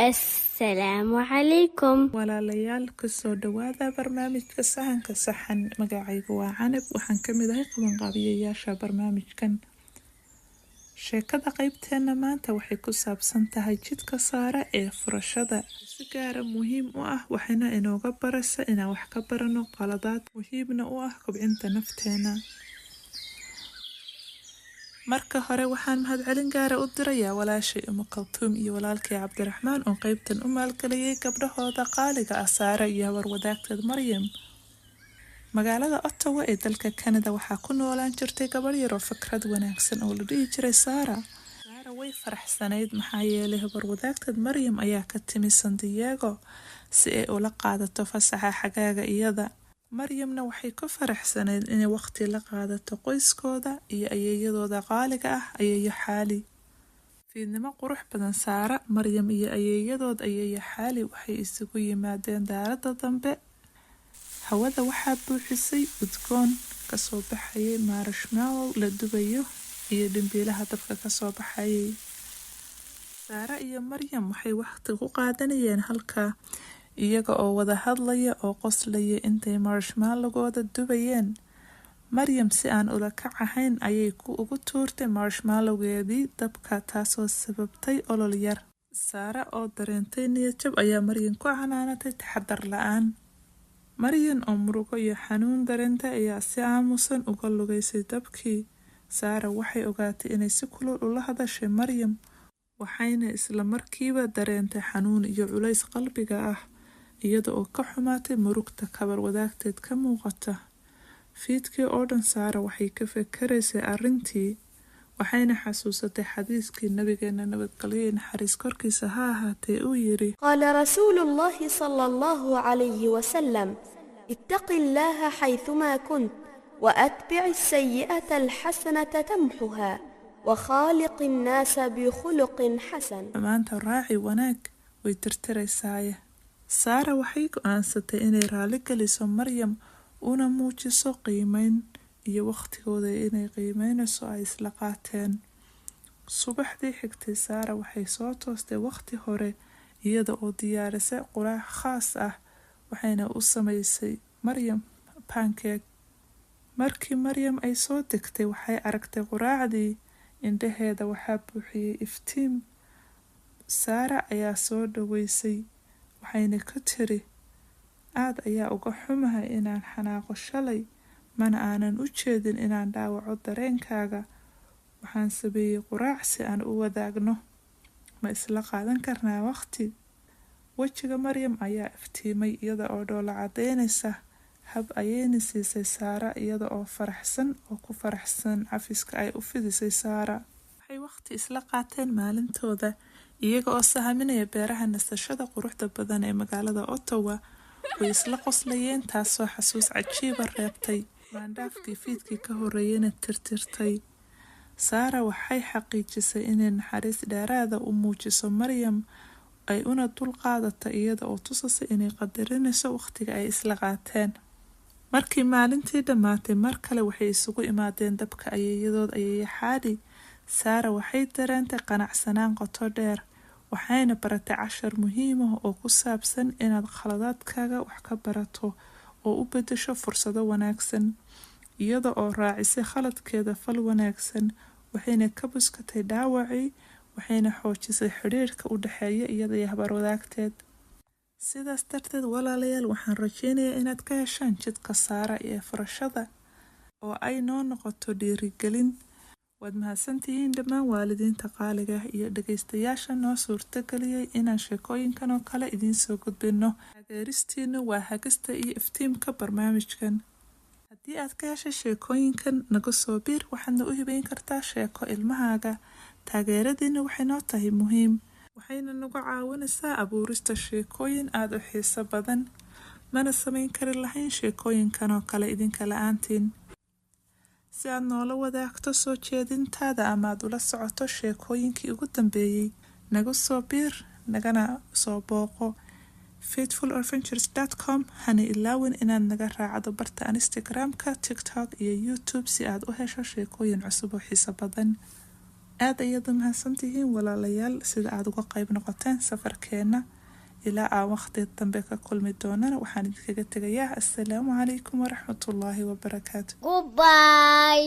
السلام عليكم. walaalayaal kusoo dhawaada barnaamijka sahanka saxan. magacaygu waa Canab, waxaan ka mid ahay qabanqaabiyayaasha barnaamijkan. sheekada qaybteena maanta waxay ku saabsan tahay jidka saara ee furashada, si gaara muhiim u ah waxayna inooga baraysa inaan wax ka barano qaladaad muhiimna u ah kobcinta nafteena. marka hore waxaan mahadcelin gaara u dirayaa walaashay Umu Kaltuum iyo walaalkay Cabdiraxmaan oo qaybtan u maalgeliyay gabdhahooda qaaliga ah Saara iyo habar wadaagteed Maryam. magaalada Ottawa ee dalka Canada waxaa ku noolaan jirtay gabar yar oo fikrad wanaagsan oo la dhihi jiray Saara. Saara way faraxsanayd maxaa yeelay habar wadaagteed Maryam ayaa ka timi San Diego si ay ula qaadato fasaxa xagaaga iyada. Maryamna waxay ku faraxsanayd inay waqti la qaadato qoyskooda iyo ayeeyadooda qaaliga ah ayeeyo Xaali. fiidnimo qurux badan Saara, Maryam iyo ayeeyadood ayeeyo Xaali waxay isugu yimaadeen daaradda dambe. hawada waxaa buuxisay udgoon kasoo baxayay marshmallow la dubayo iyo dhimbiilaha dabka kasoo baxayay. Saara iyo Maryam waxay waqti ku qaadanayeen halkaa iyaga oo wada hadlaya oo qoslaya intay marshmallowgooda dubayeen. Maryam si aan ula kac ahayn ayay ugu tuurtay marshmallowgeedii dabka, taasoo sababtay olol yar. Saara oo dareentay niyad jab ayaa Maryam ku canaanatay taxadar la-aan. Maryam oo murugo iyo xanuun dareentay ayaa si aamusan uga lugaysay dabkii. Saara waxay ogaatay inay si kulul ula hadashay Maryam, waxayna isla markiiba dareentay xanuun iyo culays qalbiga ah iyada oo ka xumaatay murugta kabar wadaagteed ka muuqata. fiidkii oo dhan Saara waxay ka fikiraysay arrintii, waxayna xasuusatay xadiiskii nabigeena nabadgelyo iyo naxariis korkiisa ha ahaatee uu yiri: قال رسول الله صلى الله عليه وسلم اتق الله حيثما كنت وأتبع السيئة الحسنة تمحها وخالق الناس بخلق حسن. maanta raaci wanaag way tirtiraysaaye. Saara waxay go'aansatay inay raali geliso Maryam una muujiso qiimeyn iyo waqtigooda inay qiimeynayso ay isla qaateen. subaxdii xigtay Saara waxay soo toostay waqti hore iyada oo diyaarisay quraac khaas ah, waxayna u samaysay Maryam pancake. markii Maryam ay soo degtay waxay aragtay quraacdii, indhaheeda waxaa buuxiyay iftiin. Saara ayaa soo dhaweysay waxayna ku tiri: aad ayaa uga xumahay inaan xanaaqo shalay, mana aanan u jeedin inaan dhaawaco dareenkaaga. waxaan sameeyey quraac si aan u wadaagno, ma isla qaadan karnaa waqti? wejiga Maryam ayaa iftiimay iyada oo dhoola cadeynaysa. hab ayayna siisay Saara iyada oo faraxsan oo ku faraxsan cafiska ay u fidisay Saara. waxay waqti isla qaateen maalintooda iyaga oo sahaminaya beeraha nasashada quruxda badan ee magaalada Ottawa. way isla qoslayeen, taasoo xasuus cajiiba reebtay, maandhaafkii fiidkii ka horreeyayna tirtirtay. Saara waxay xaqiijisay inay naxariis dheeraada u muujiso Maryam, ay una dul qaadata iyada oo tusasay inay qadarinayso waqtiga ay isla qaateen. markii maalintii dhammaatay mar kale waxay isugu imaadeen dabka ayeeyadood ayeeyo Xaali. Saara waxay dareentay qanacsanaan qoto dheer, waxayna baratay cashar muhiim ah oo ku saabsan inaad khaladaadkaaga wax ka barato oo u beddesho fursado wanaagsan. iyada oo raacisay khaladkeeda fal wanaagsan, waxayna ka buskatay dhaawacii, waxayna xoojisay xiriirka u dhexeeya iyada iyo habar wadaagteed. sidaas darteed walaalayaal, waxaan rajeynayaa inaad ka heshaan jidka Saara ee furashada oo ay noo noqoto dhiirigelin. waad mahadsantihiin dhammaan waalidiinta qaaliga ah iyo dhagaystayaasha noo suurtageliyay inaan sheekooyinkan oo kale idiin soo gudbino. taageeristiinu waa hagista iyo iftiimka barnaamijkan. haddii aad ka heshay sheekooyinkan, naga soo biir, waxaadna u hibayn kartaa sheeko ilmahaaga. taageeradiina waxay noo tahay muhiim, waxayna nagu caawinaysaa abuurista sheekooyin aada u xiiso badan. mana samayn kari lahayn sheekooyinkan oo kale idinka la-aantiin. si aad noola wadaagto soo jeedintaada ama aad ula socoto sheekooyinkii ugu dambeeyey, naga soo biir, nagana soo booqo faithfuladventures.com. hana ilaawin inaad naga raacdo barta Instagram-ka, TikTok iyo YouTube si aad u hesho sheekooyin cusub oo xiiso badan. aad ayaad u mahadsantihiin walaalayaal sida aad uga qayb noqoteen safarkeena ilaa aan waqti dambe ka kulmi doonana waxaan idinkaga tegayaa assalaamu calaykum waraxmatullaahi wabarakaatu. Goodbye.